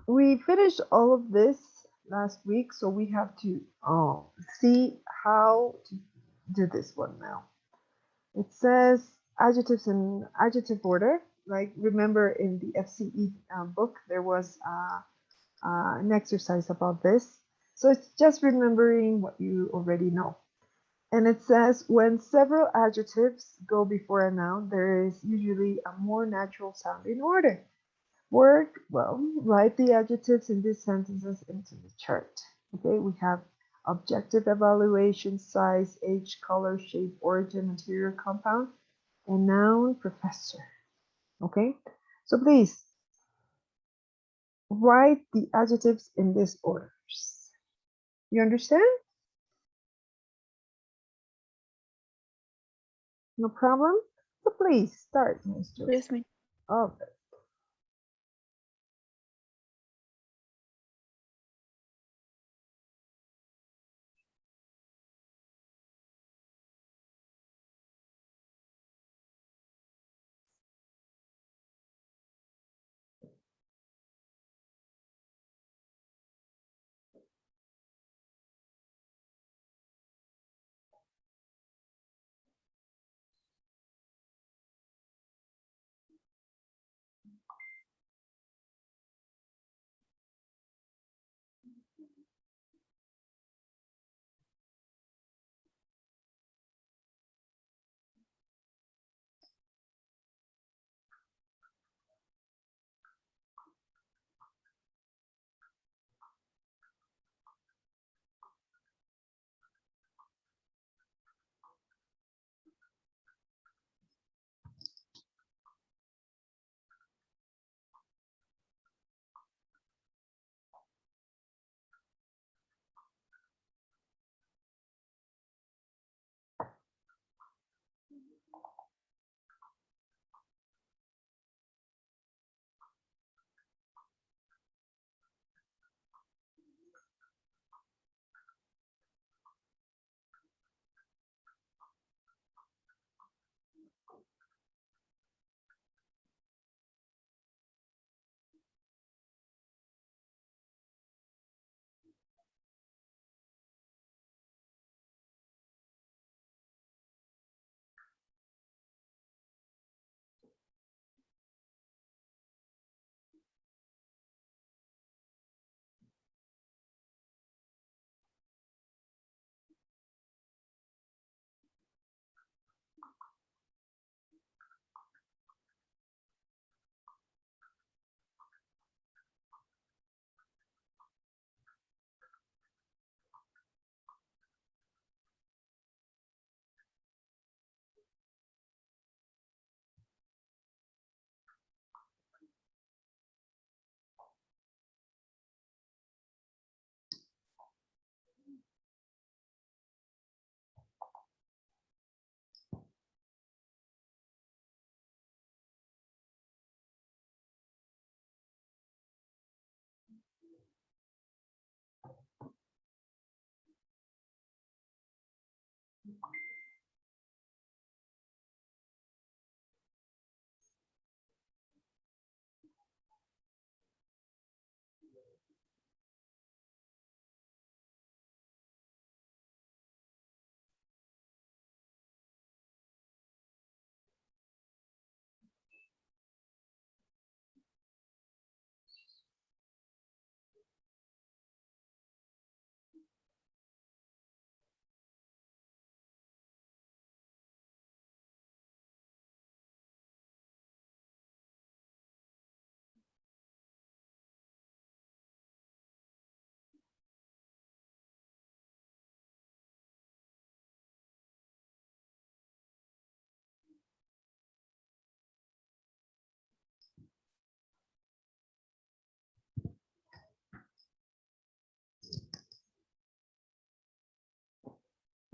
we finished all of this last week, so we have to see how to do this one now. It says adjectives in adjective order. Like remember in the FCE book, there was an exercise about this. So it's just remembering what you already know. And it says when several adjectives go before a noun, there is usually a more natural sounding order. Work, well, write the adjectives in these sentences into the chart. Okay, we have objective evaluation, size, age, color, shape, origin, material, compound, and noun, professor. Okay, so please write the adjectives in these orders. You understand? No problem? So please start, Ms. Yes, Joseph. ma'am. Okay.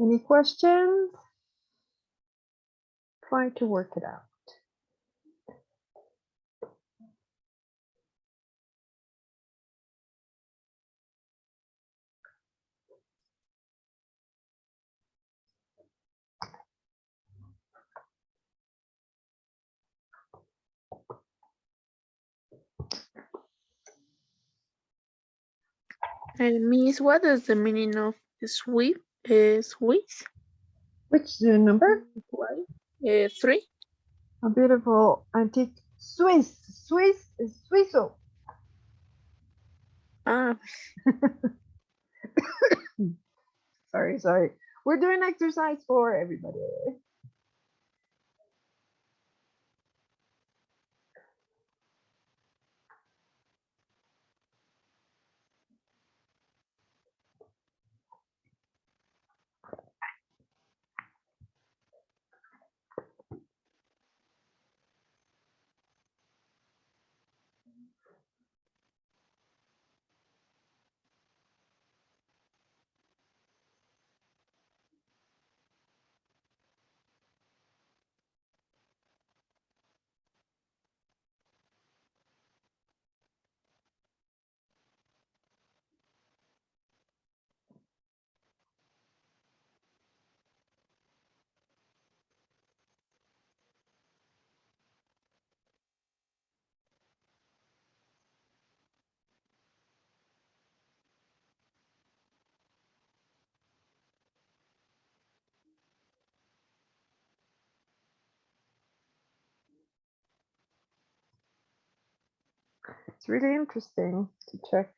Any questions? Try to work it out. Miss, what is the meaning of Swiss? Swiss? Which number? Why? 3. A beautiful antique Swiss. Swiss is Suizo. Ah, Sorry. We're doing exercise for everybody. It's really interesting to check.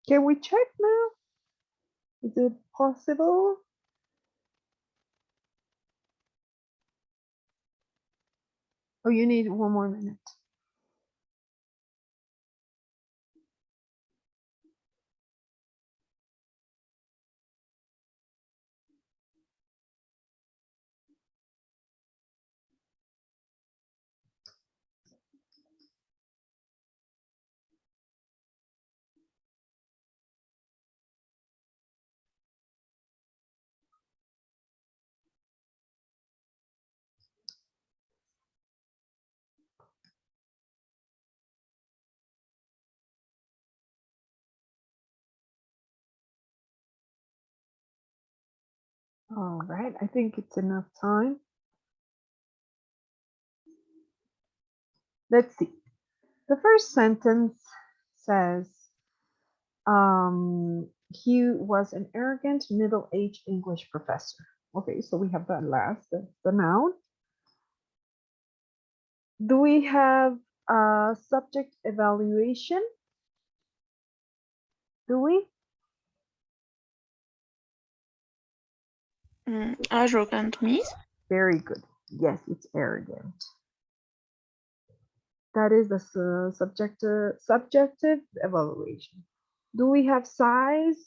Can we check now? Is it possible? Oh, you need one more minute. All right, I think it's enough time. Let's see. The first sentence says, he was an arrogant middle-aged English professor. Okay, so we have that last, the noun. Do we have a subject evaluation? Do we? Arrogant, Miss. Very good. Yes, it's arrogant. That is the subjective evaluation. Do we have size?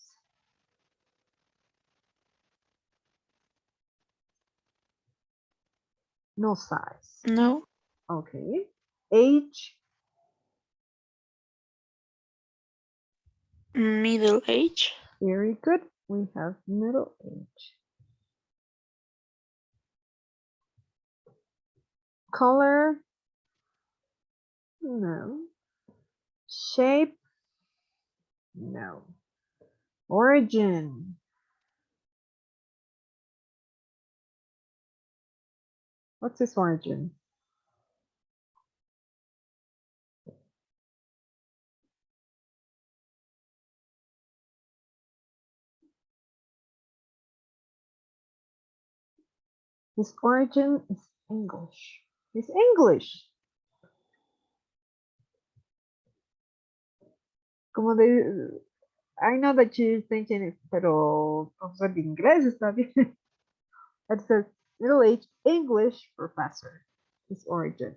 No size. No. Okay. Age? Middle age. Very good. We have middle age. Color? No. Shape? No. Origin? What's his origin? His origin is English. He's English. Como de, I know that you're thinking, pero profesor de inglés está bien. It says middle-aged English professor. His origin.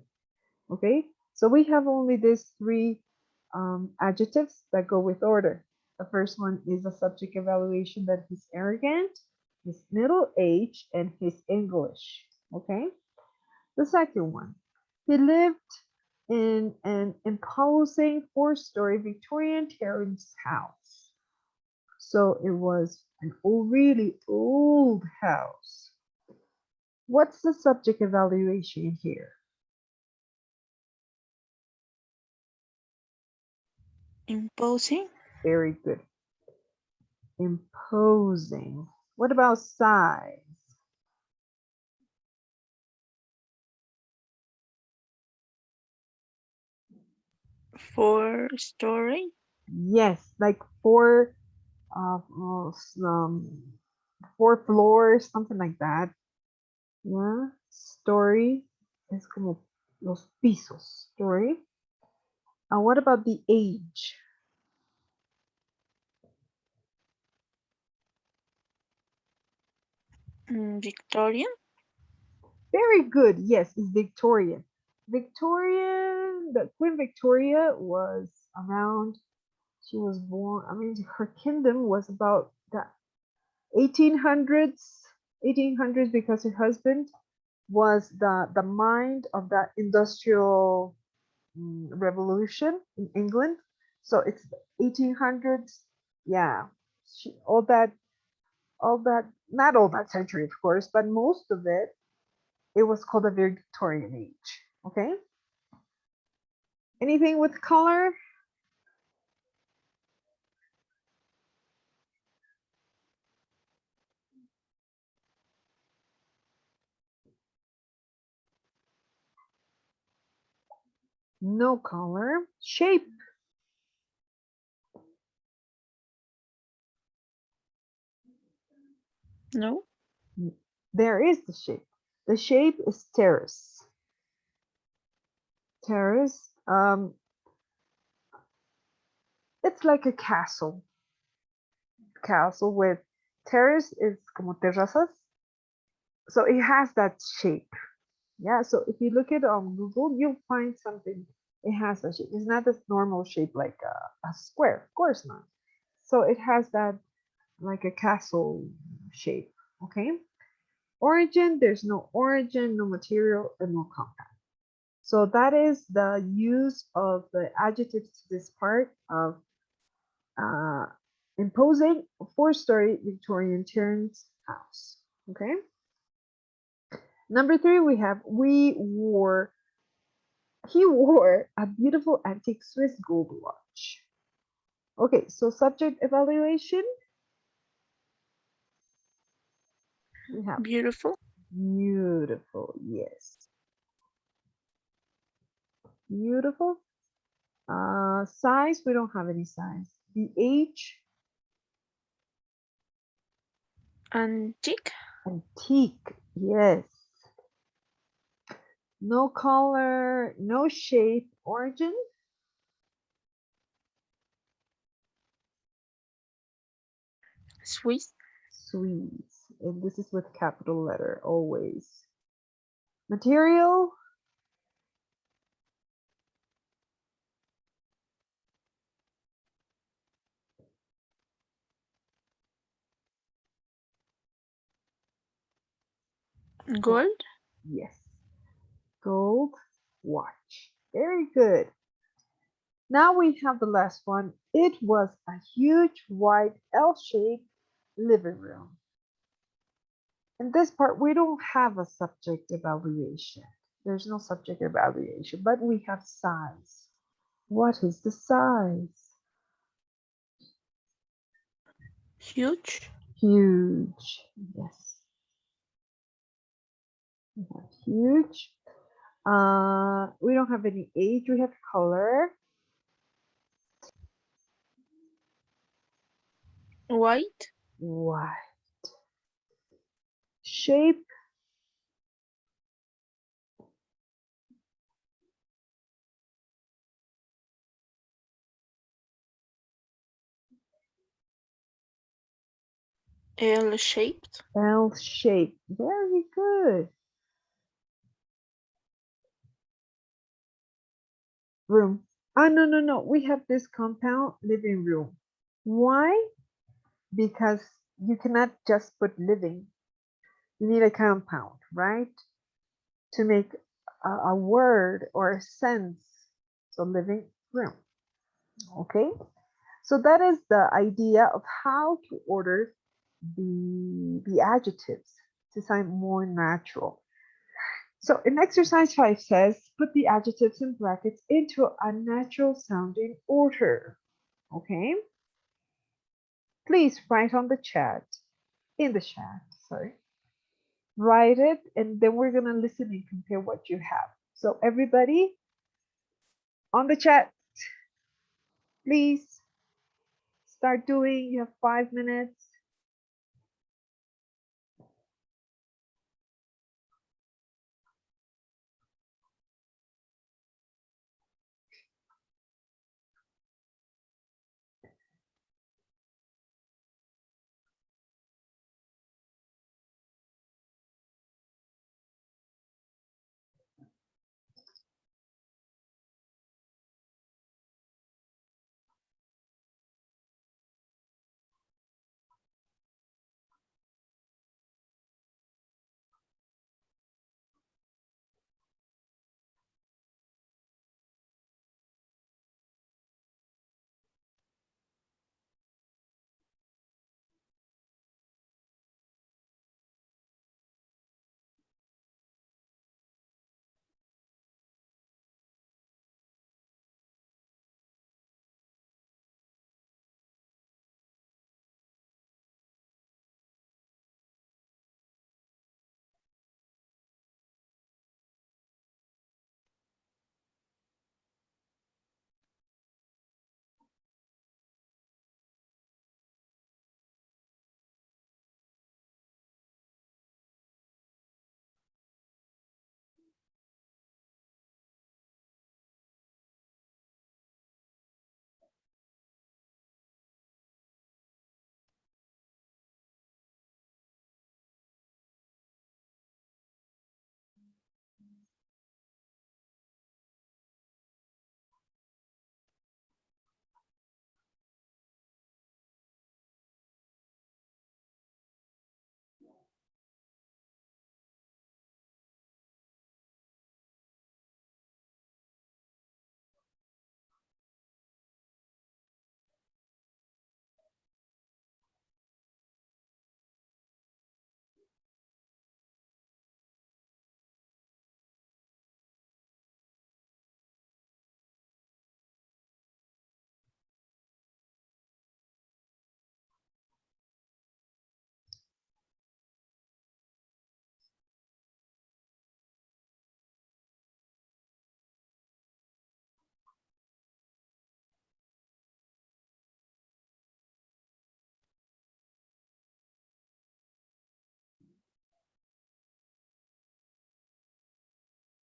Okay, so we have only these three adjectives that go with order. The first one is a subject evaluation that he's arrogant, he's middle age, and he's English. Okay, the second one, he lived in an imposing four-story Victorian terrace house. So it was an really old house. What's the subject evaluation here? Imposing. Very good. Imposing. What about size? 4-story. Yes, like four, four floors, something like that. Yeah, story es como los pisos. Story. And what about the age? Victorian. Very good. Yes, it's Victorian. Victorian, the Queen Victoria was around, she was born, I mean, her kingdom was about the 1800s, 1800s, because her husband was the mind of that industrial revolution in England. So it's 1800s. Yeah, she, all that, not all that century, of course, but most of it, it was called the Victorian age. Okay. Anything with color? No color. Shape? No. There is the shape. The shape is terrace. Terrace. It's like a castle. Castle with terrace is como terrazas. So it has that shape. Yeah. So if you look it on Google, you'll find something. It has a shape. It's not a normal shape like a square. Of course not. So it has that like a castle shape. Okay. Origin, there's no origin, no material, and no compound. So that is the use of the adjectives to this part of uh, imposing a four-story Victorian terrace house. Okay. Number three, we have he wore a beautiful antique Swiss gold watch. Okay, so subject evaluation, we have Beautiful. beautiful, yes, beautiful. Size, we don't have any size. The age, Antique. antique, yes. No color, no shape, origin, Swiss. Swedes. And this is with capital letter, always. Material, Gold. Yes. Gold watch. Very good. Now we have the last one. It was a huge white L-shaped living room. In this part, we don't have a subject evaluation. There's no subject evaluation, but we have size. What is the size? Huge. Huge. Yes. We have huge. We don't have any age. We have color. White. White. Shape. L-shaped. L shape. Very good. Room. Ah, no, no, no. We have this compound living room. Why? Because you cannot just put living. You need a compound, right? To make a word or a sense. So living room. Okay. So that is the idea of how to order the adjectives to sound more natural. So in exercise 5 says, put the adjectives in brackets into a natural sounding order. Okay. Please write on the chat, in the chat, sorry. Write it, and then we're going to listen and compare what you have. So everybody on the chat, please start doing. You have 5 minutes.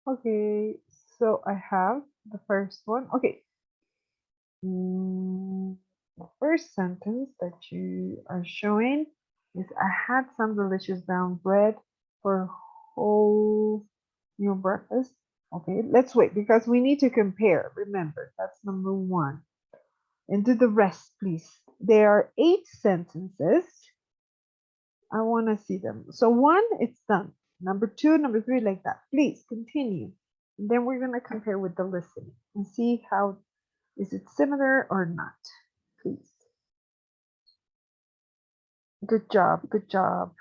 Okay, so I have the first one. Okay. The first sentence that you are showing is I had some delicious brown bread for whole meal breakfast. Okay, let's wait because we need to compare. Remember, that's number one. And do the rest, please. There are 8 sentences. I want to see them. So one, it's done. Number 2, number 3, like that. Please continue. And then we're going to compare with the listening and see how is it similar or not. Please. Good job. Good job.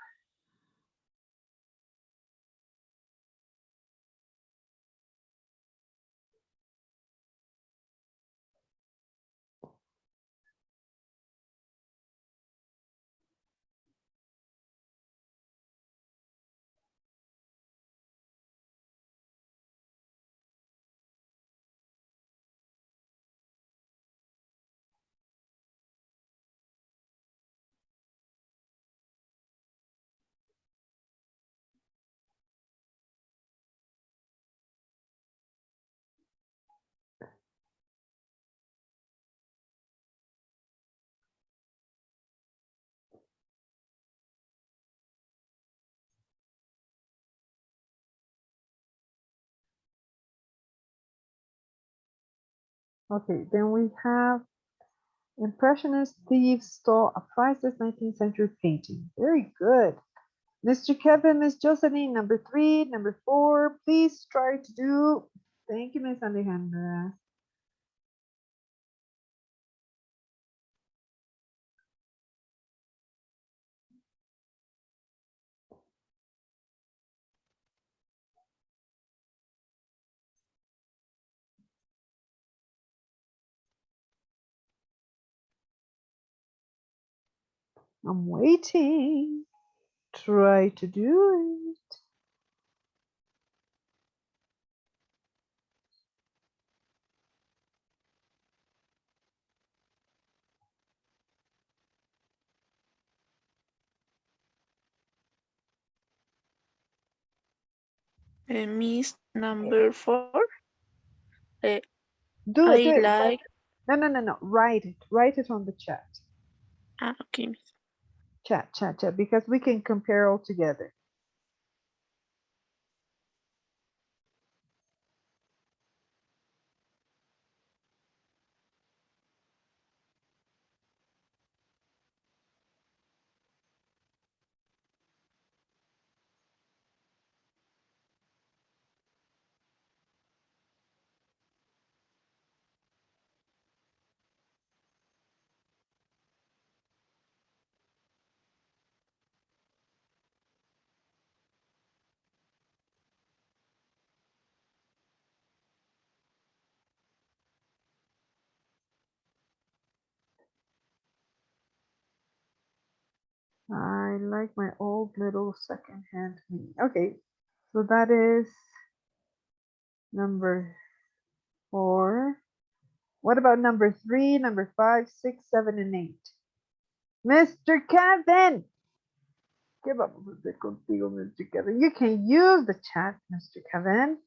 Okay, then we have Impressionist thieves stole a priceless 19th century painting. Very good. Mr. Kevin, Miss Jocelyn, number 3, number 4, please try to do. Thank you, Miss Alejandra. I'm waiting. Try to do it. Miss number 4. Uh, Do it, I do it. like. No. Write it. Write it on the chat. Okay, Miss. Chat, because we can compare all together. I like my old little secondhand me. Okay, so that is number 4. What about number 3, number 5, 6, 7, and 8? Mr. Kevin! ¿Qué vamos a hacer contigo, Mr. Kevin? You can use the chat, Mr. Kevin.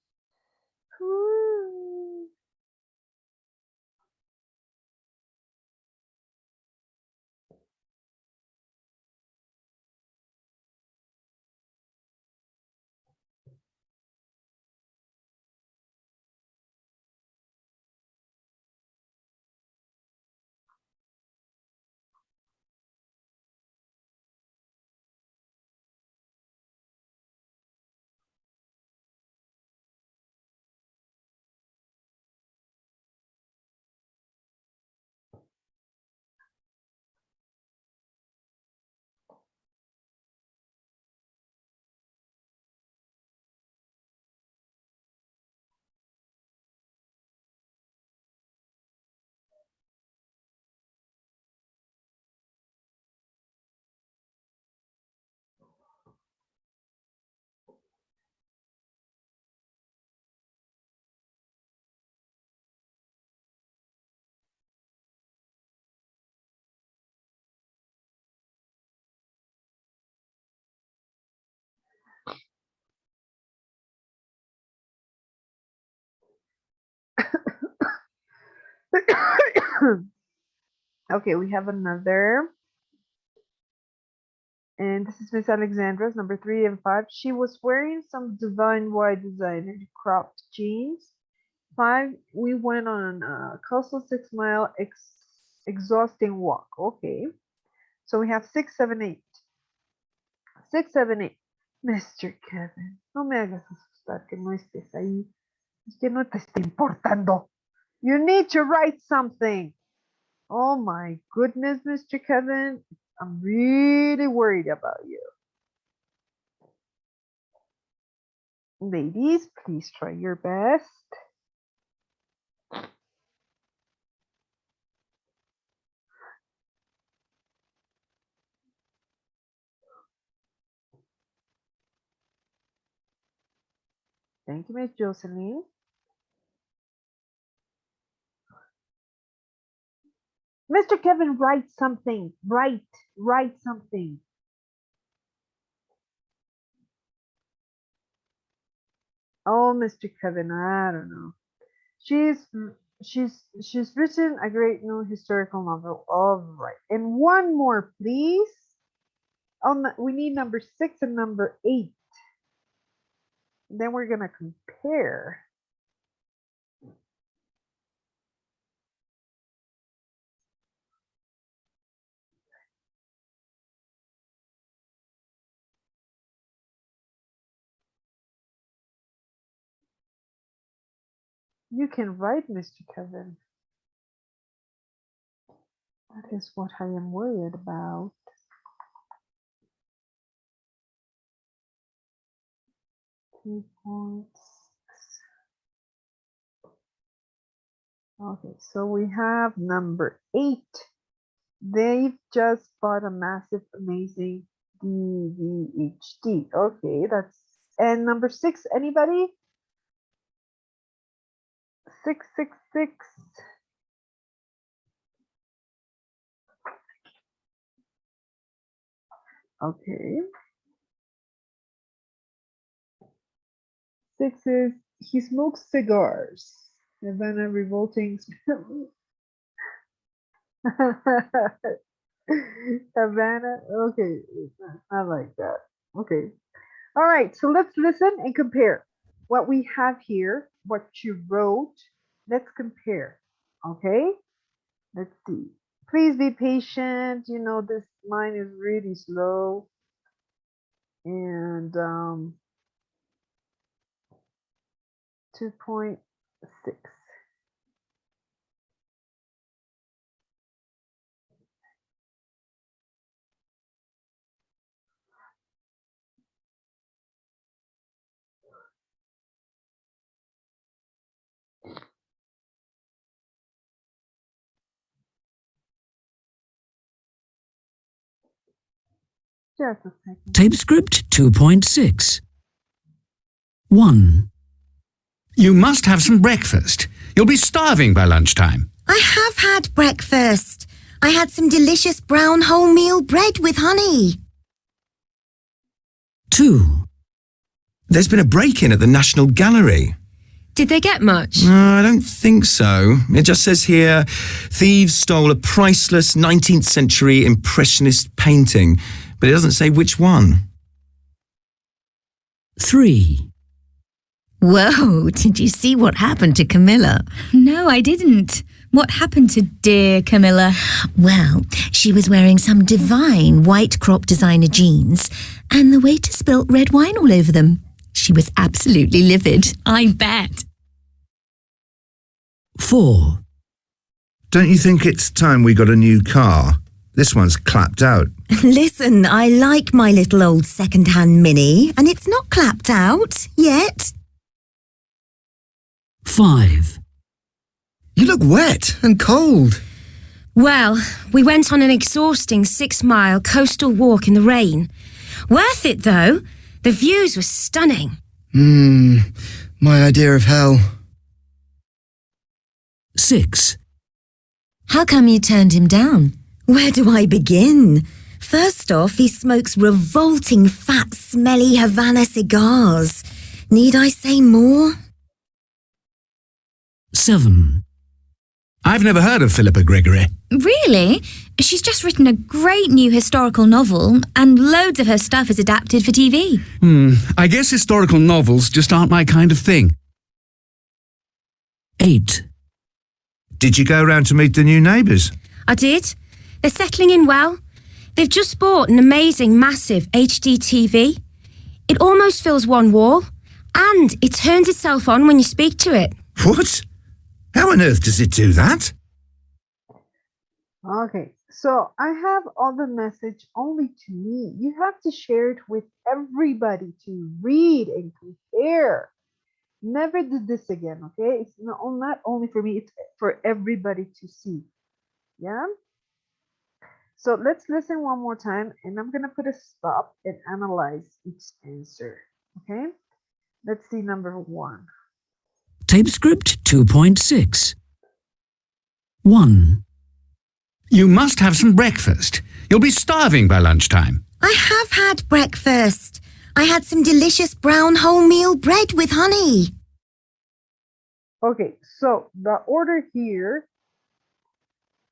Okay, we have another. And this is Miss Alexandra's number 3 and 5. She was wearing some Divine White designer cropped jeans. 5, we went on a coastal 6-mile exhausting walk. Okay. So we have 6, 7, 8. 6, 7, 8. Mr. Kevin, no me hagas asustar que no estés ahí. Es que no te está importando. You need to write something. Oh my goodness, Mr. Kevin. I'm really worried about you. Ladies, please try your best. Thank you, Miss Jocelyn. Mr. Kevin, write something. Write something. Oh, Mr. Kevin, I don't know. She's she's written a great new historical novel. All right, and one more, please. Oh, we need number 6 and number 8. Then we're gonna compare. You can write, Mr. Kevin. That is what I am worried about. 2 points. Okay, so we have number 8. They've just bought a massive, amazing DVHD. Okay, that's and number 6. Anybody? 666. Okay. 6 is he smokes cigars. Havana revolting smell. Havana. Okay, I like that. Okay. All right. So let's listen and compare what we have here, what you wrote. Let's compare. Okay. Let's see. Please be patient. You know, this mine is really slow. And 2.6. Just a second. Tape script 2.6. 1. You must have some breakfast. You'll be starving by lunchtime. I have had breakfast. I had some delicious brown wholemeal bread with honey. 2. There's been a break-in at the National Gallery. Did they get much? No, I don't think so. It just says here, thieves stole a priceless 19th century impressionist painting, but it doesn't say which one. 3. Whoa, did you see what happened to Camilla? No, I didn't. What happened to dear Camilla? Well, she was wearing some divine white crop designer jeans, and the waiter spilt red wine all over them. She was absolutely livid. I bet. 4. Don't you think it's time we got a new car? This one's clapped out. Listen, I like my little old second-hand Mini, and it's not clapped out yet. 5. You look wet and cold. Well, we went on an exhausting 6-mile coastal walk in the rain. Worth it, though. The views were stunning. My idea of hell. 6. How come you turned him down? Where do I begin? First off, he smokes revolting, fat, smelly Havana cigars. Need I say more? 7. I've never heard of Philippa Gregory. Really? She's just written a great new historical novel, and loads of her stuff is adapted for TV. I guess historical novels just aren't my kind of thing. 8. Did you go round to meet the new neighbours? I did. They're settling in well. They've just bought an amazing, massive HD TV. It almost fills one wall, and it turns itself on when you speak to it. What? How on earth does it do that? Okay, so I have all the message only to me. You have to share it with everybody to read and compare. Never do this again, okay? It's not only for me, it's for everybody to see. Yeah? So let's listen one more time, and I'm gonna put a stop and analyze each answer. Okay? Let's see number 1. Tape script 2.6. 1. You must have some breakfast. You'll be starving by lunchtime. I have had breakfast. I had some delicious brown wholemeal bread with honey. Okay, so the order here,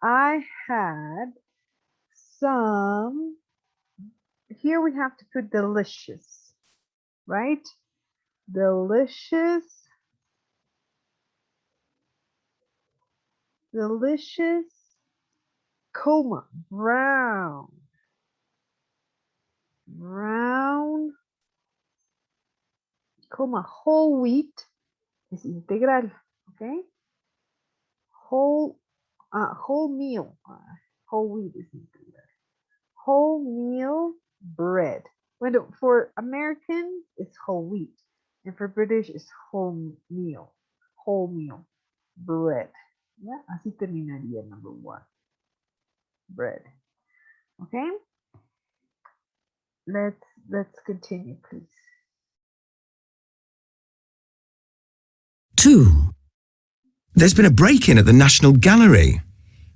I had some, here we have to put delicious, right? Delicious, comma, brown, comma, whole wheat is integral, okay? Whole meal, whole wheat is integral. Wholemeal bread. Bueno, for American, it's whole wheat. And for British, it's wholemeal bread. Yeah, así terminaría number 1. Bread. Okay? Let's continue, please. 2. There's been a break-in at the National Gallery.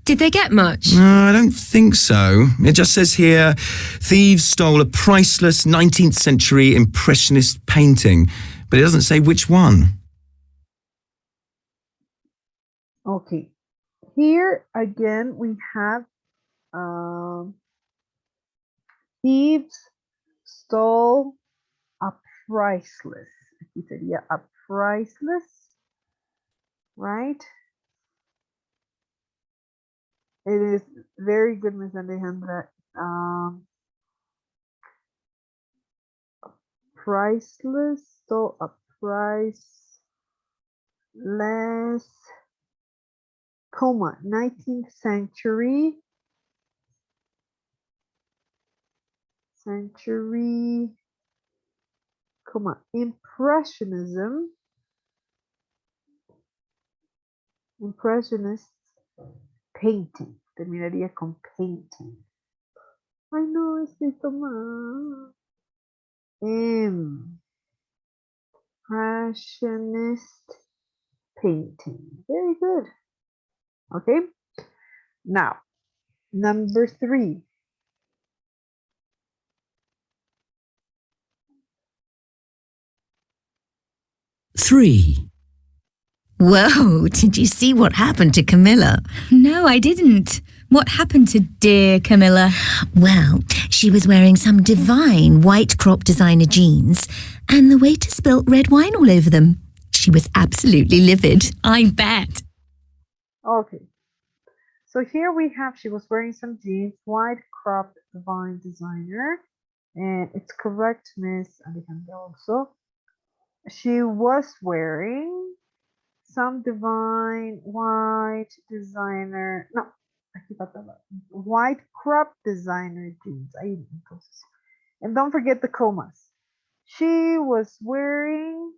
Did they get much? No, I don't think so. It just says here, thieves stole a priceless 19th century impressionist painting, but it doesn't say which one. Okay. Here again we have thieves stole a priceless. Aquí sería a priceless, right? It is very good, Miss Alejandra. Priceless, stole a priceless, comma, 19th century, comma, impressionist painting. Terminaría con painting. Ay, no, escrito mal. Impressionist painting. Very good. Okay. Now, number 3. 3. Whoa, did you see what happened to Camilla? No, I didn't. What happened to dear Camilla? Well, she was wearing some divine white crop designer jeans, and the waiter spilt red wine all over them. She was absolutely livid. I bet. Okay. So here we have, she was wearing some jeans, white cropped divine designer. And it's correct, Miss Alejandra also. She was wearing some divine white designer, no, aquí faltaba, white crop designer jeans. Ahí, entonces. And don't forget the comas. She was wearing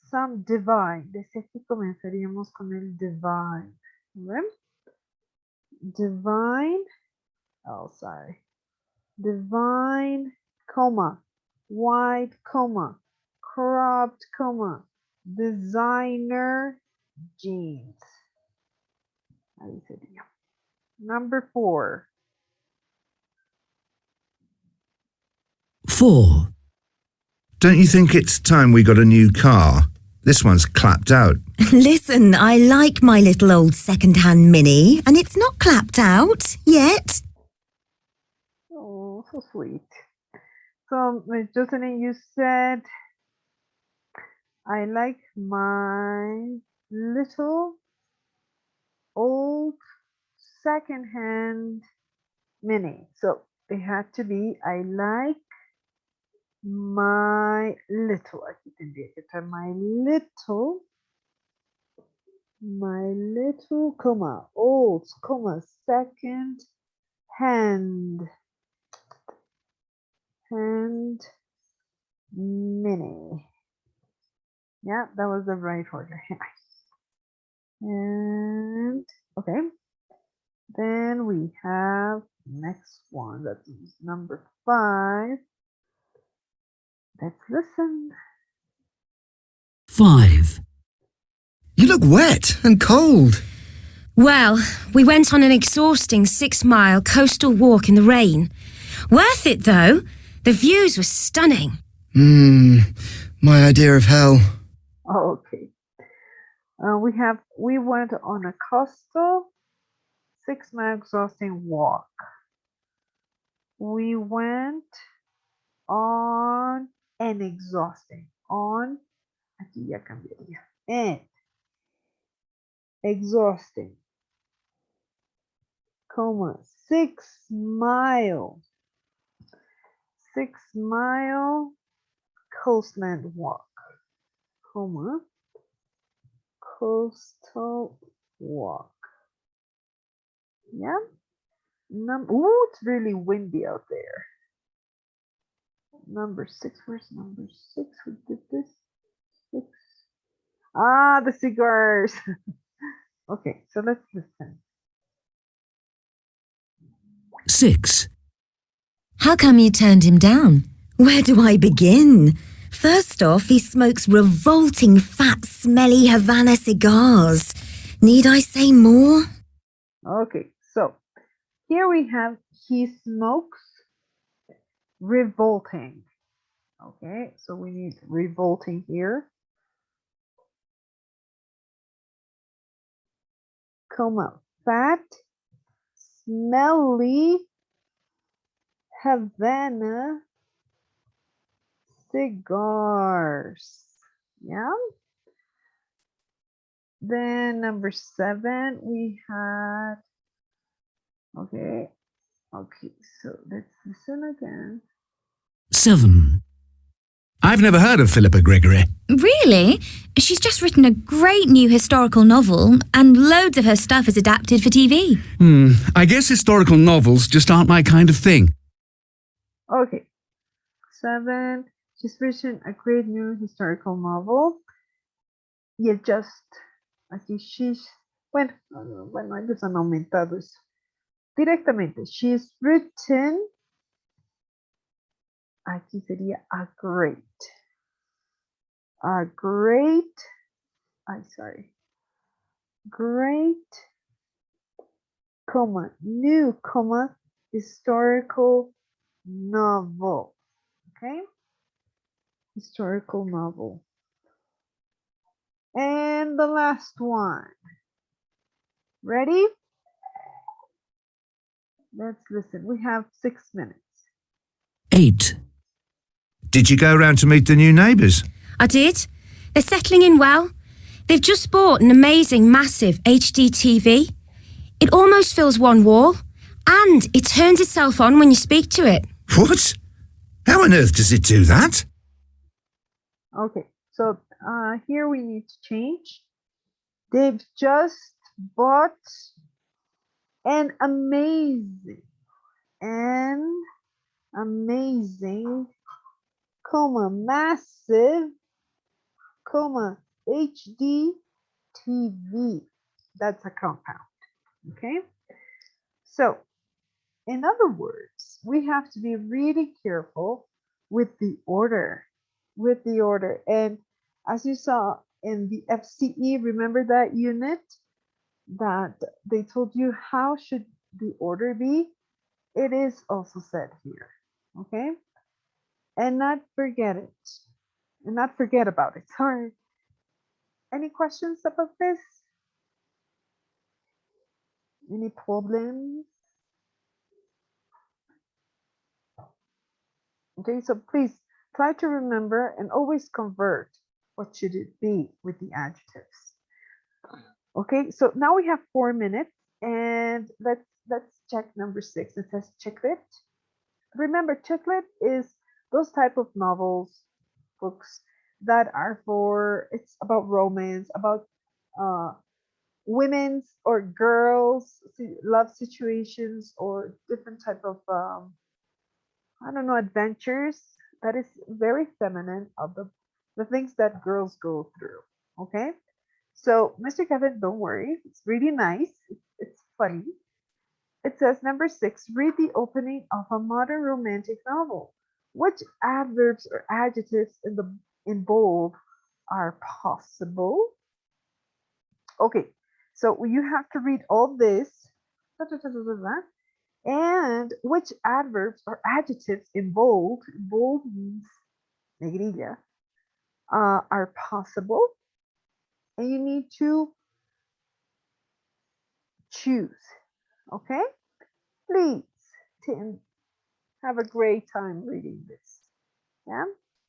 some divine. Desde aquí comenzaríamos con el divine. ¿Ven? Divine, oh, sorry. Divine, comma, white, comma, cropped, comma, designer jeans. Ahí sería. Number 4. 4. Don't you think it's time we got a new car? This one's clapped out. Listen, I like my little old second-hand Mini, and it's not clapped out yet. Oh, so sweet. So, Ms. Jocelyn, you said, I like my little old second-hand Mini. So, it had to be, I like My little. Aquí tendría que estar my little. My little, comma, old, comma, second hand. Hand mini. Yeah, that was the right order. And okay, then we have next one. That's number 5. Let's listen. 5. You look wet and cold. Well, we went on an exhausting 6-mile coastal walk in the rain. Worth it, though. The views were stunning. My idea of hell. Okay. We went on a coastal 6-mile exhausting walk. We went on an exhausting. On, aquí ya cambiaría. And exhausting, comma, 6-mile. 6-mile coastland walk, comma, coastal walk. Yeah. Ooh, it's really windy out there. Number 6. Where's number 6? Who did this? 6. Ah, the cigars. Okay, so let's listen. 6. How come you turned him down? Where do I begin? First off, he smokes revolting, fat, smelly Havana cigars. Need I say more? Okay, so here we have he smokes revolting. Okay, so we need revolting here. Comma, fat, smelly Havana cigars. Yeah. Then number 7, we had, okay, so let's listen again. 7. I've never heard of Philippa Gregory. Really? She's just written a great new historical novel, and loads of her stuff is adapted for TV. I guess historical novels just aren't my kind of thing. Okay, 7, she's written a great new historical novel. Y el just, aquí she's, bueno, ellos han aumentado eso. Directamente, she's written, aquí sería a great, comma, new, comma, historical novel, okay? Historical novel. And the last one. Ready? Let's listen. We have 6 minutes. 8. Did you go round to meet the new neighbours? I did. They're settling in well. They've just bought an amazing, massive HD TV. It almost fills one wall, and it turns itself on when you speak to it. What? How on earth does it do that? Okay, so here we need to change. They've just bought an amazing, comma, massive, comma, HD TV. That's a compound, okay? So, in other words, we have to be really careful with the order, And as you saw in the FCE, remember that unit that they told you how should the order be? It is also said here, okay? And not forget about it. Sorry. Any questions about this? Any problems? Okay, so please try to remember and always convert. What should it be with the adjectives? Okay, so now we have 4 minutes, and let's check number 6. It says chiclet. Remember, chiclet is those type of novels, books that are for, it's about romance, about uh, women's or girls love situations or different type of I don't know, adventures that is very feminine of the things that girls go through. Okay, so Mr. Kevin, don't worry, it's really nice. It's funny. It says number 6, read the opening of a modern romantic novel. Which adverbs or adjectives in bold are possible? Okay, so you have to read all this. Da, da, da, da, da, da. And which adverbs or adjectives in bold means negrilla, are possible, and you need to choose. Okay, please, Tim, have a great time reading this. Yeah,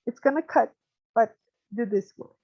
it's gonna cut, but do this work.